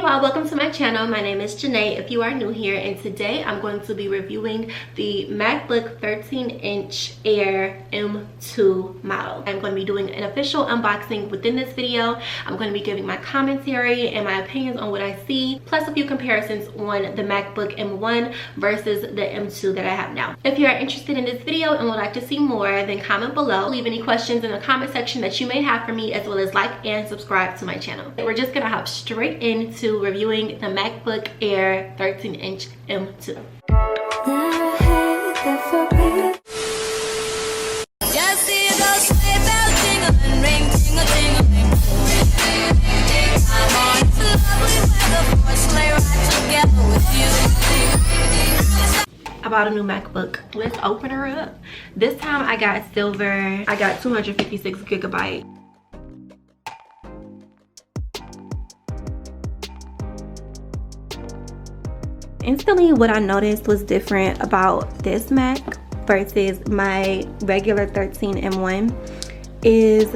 all, welcome to my channel. My name is Janae if you are new here, and today I'm going to be reviewing the MacBook 13-inch Air M2 model. I'm going to be doing an official unboxing within this video. I'm going to be giving my commentary and my opinions on what I see, plus a few comparisons on the MacBook M1 versus the M2 that I have now. If you are interested in this video and would like to see more, then comment below. Leave any questions in the comment section that you may have for me, as well as like and subscribe to my channel. We're just gonna hop straight into reviewing the MacBook Air 13-inch M2. I bought a new MacBook. Let's open her up. This time I got silver. I got 256 gigabyte. Instantly, what I noticed was different about this Mac versus my regular 13 M1 is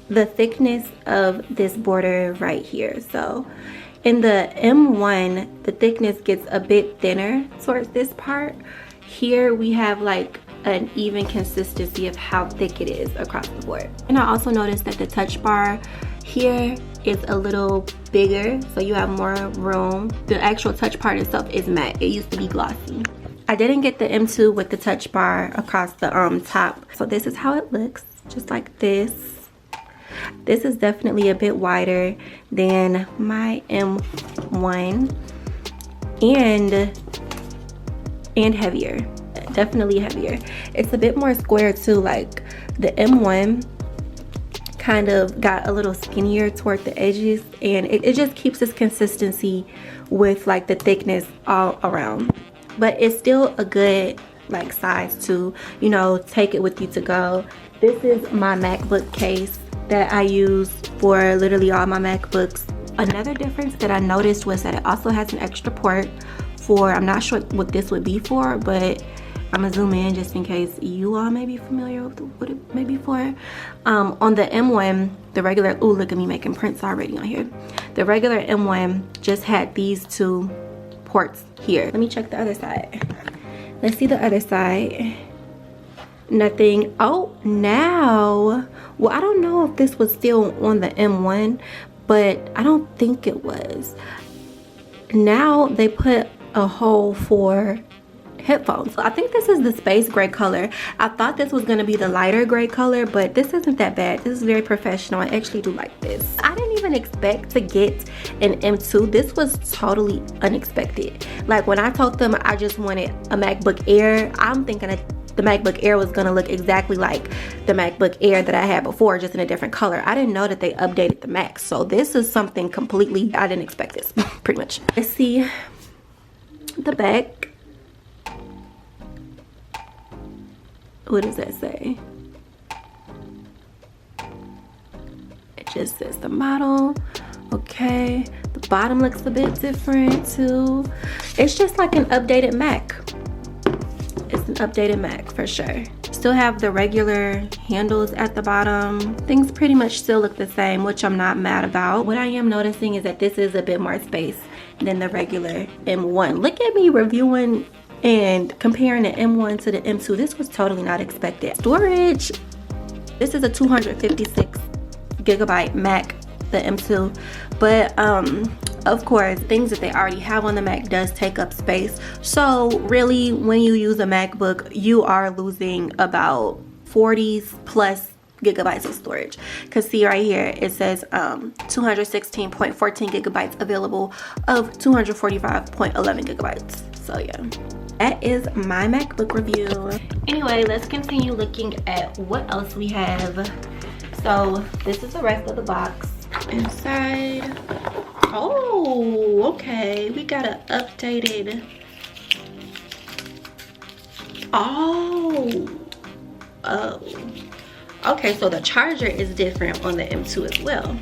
the thickness of this border right here. So in the M1, the thickness gets a bit thinner towards this part. Here we have like an even consistency of how thick it is across the board. And I also noticed that the touch bar here is a little bigger, so you have more room. The actual touch part itself is matte. It used to be glossy. I didn't get the M2 with the touch bar across the top. So this is how it looks, just like this. This is definitely a bit wider than my M1 and heavier. Definitely heavier. It's a bit more square too. Like the M1 kind of got a little skinnier toward the edges, and it just keeps this consistency with like the thickness all around. But it's still a good like size to, you know, take it with you to go. This is my MacBook case that I use for literally all my MacBooks. Another difference that I noticed was that it also has an extra port for, I'm not sure what this would be for, but I'm gonna zoom in just in case you all may be familiar with what it may be for. On the M1, the regular, oh look at me making prints already on here. The regular M1 just had these two ports here. Let me check the other side. Let's see the other side. Nothing. Oh, now, well, I don't know if this was still on the M1, but I don't think it was. Now they put a hole for headphones. I think this is the space gray color. I thought this was going to be the lighter gray color, but this isn't that bad. This is very professional. I actually do like this. I didn't even expect to get an M2. This was totally unexpected. Like when I told them I just wanted a MacBook Air, I'm thinking that the MacBook Air was going to look exactly like the MacBook Air that I had before, just in a different color. I didn't know that they updated the Mac, so this is something completely, I didn't expect this, pretty much. Let's see the back. What does that say? It just says the model. Okay, the bottom looks a bit different too. It's just like an updated Mac. It's an updated Mac for sure. Still have the regular handles at the bottom. Things pretty much still look the same, which I'm not mad about. What I am noticing is that this is a bit more space than the regular M1. Look at me reviewing and comparing the M1 to the M2. This was totally not expected. Storage, this is a 256 gigabyte Mac, the M2, but of course things that they already have on the Mac does take up space. So really, when you use a MacBook, you are losing about 40 plus gigabytes of storage, because see right here it says 216.14 gigabytes available of 245.11 gigabytes. So yeah, that is my MacBook review. Anyway, let's continue looking at what else we have. So this is the rest of the box. Inside, oh okay, we got an updated, oh okay, so the charger is different on the M2 as well.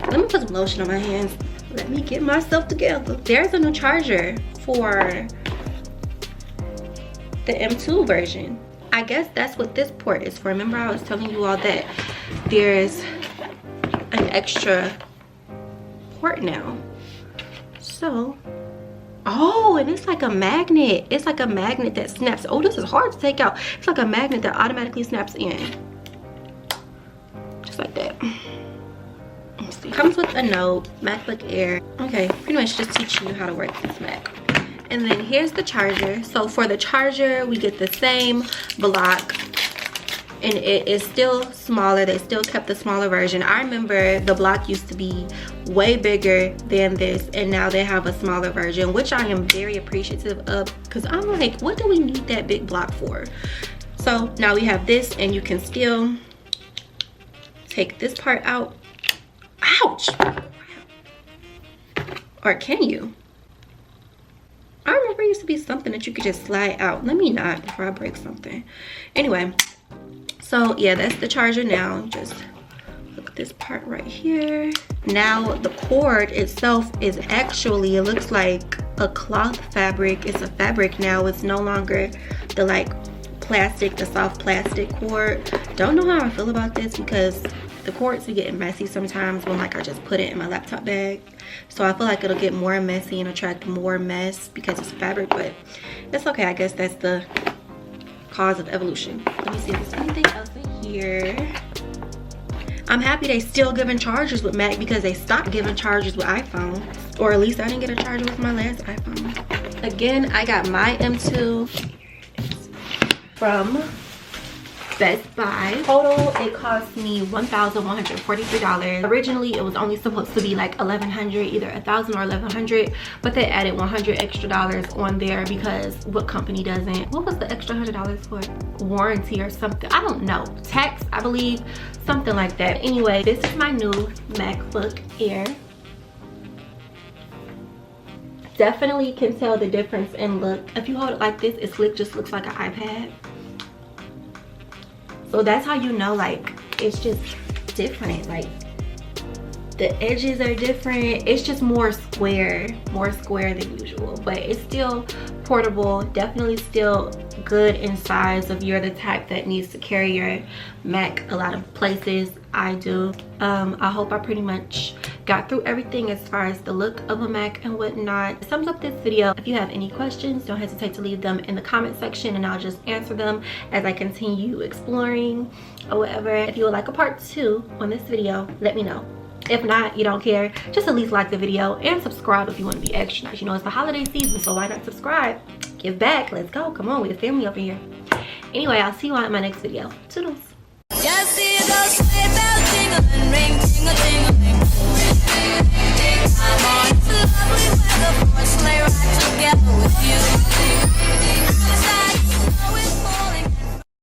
Let me put some lotion on my hands. Let me get myself together. There's a new charger for the M2 version. I guess that's what this port is for. Remember I was telling you all that there's an extra port now. So, oh, and it's like a magnet. It's like a magnet that snaps. Oh, this is hard to take out. It's like a magnet that automatically snaps in. Just like that. Let's see. Comes with a note, MacBook Air. Okay, pretty much just teaching you how to work this Mac. And then here's the charger. So for the charger, we get the same block. And it is still smaller. They still kept the smaller version. I remember the block used to be way bigger than this, and now they have a smaller version, which I am very appreciative of, because I'm like, what do we need that big block for? So now we have this, and you can still take this part out. Ouch! Or can you? I remember it used to be something that you could just slide out. Let me not before I break something. Anyway. So yeah, that's the charger now. Just look at this part right here. Now the cord itself is actually, it looks like a cloth fabric. It's a fabric now. It's no longer the like plastic, the soft plastic cord. Don't know how I feel about this, because the cords are getting messy sometimes when like I just put it in my laptop bag. So I feel like it'll get more messy and attract more mess because it's fabric, but it's okay. I guess that's the cause of evolution. Let me see if there's anything else in here. I'm happy they still giving chargers with Mac, because they stopped giving chargers with iPhone, or at least I didn't get a charger with my last iPhone. Again, I got my M2 from Best Buy. Total, it cost me $1,143. Originally, it was only supposed to be like $1,100, either $1,000 or $1,100, but they added $100 extra on there, because what company doesn't? What was the extra $100 for? Warranty or something? I don't know. Tax, I believe, something like that. Anyway, this is my new MacBook Air. Definitely can tell the difference in look. If you hold it like this, it just looks like an iPad. So that's how you know, like, it's just different. Like, the edges are different. It's just more square than usual, but it's still portable. Definitely still good in size if you're the type that needs to carry your Mac a lot of places. I do. I hope I pretty much got through everything as far as the look of a Mac and whatnot. Sums up this video. If you have any questions, don't hesitate to leave them in the comment section, and I'll just answer them as I continue exploring or whatever. If you would like a part 2 on this video, let me know. If not, you don't care, just at least like the video and subscribe if you want to be extra nice. You know, it's the holiday season, so why not subscribe? Give back. Let's go. Come on, we're a family over here. Anyway, I'll see you on my next video. Toodles.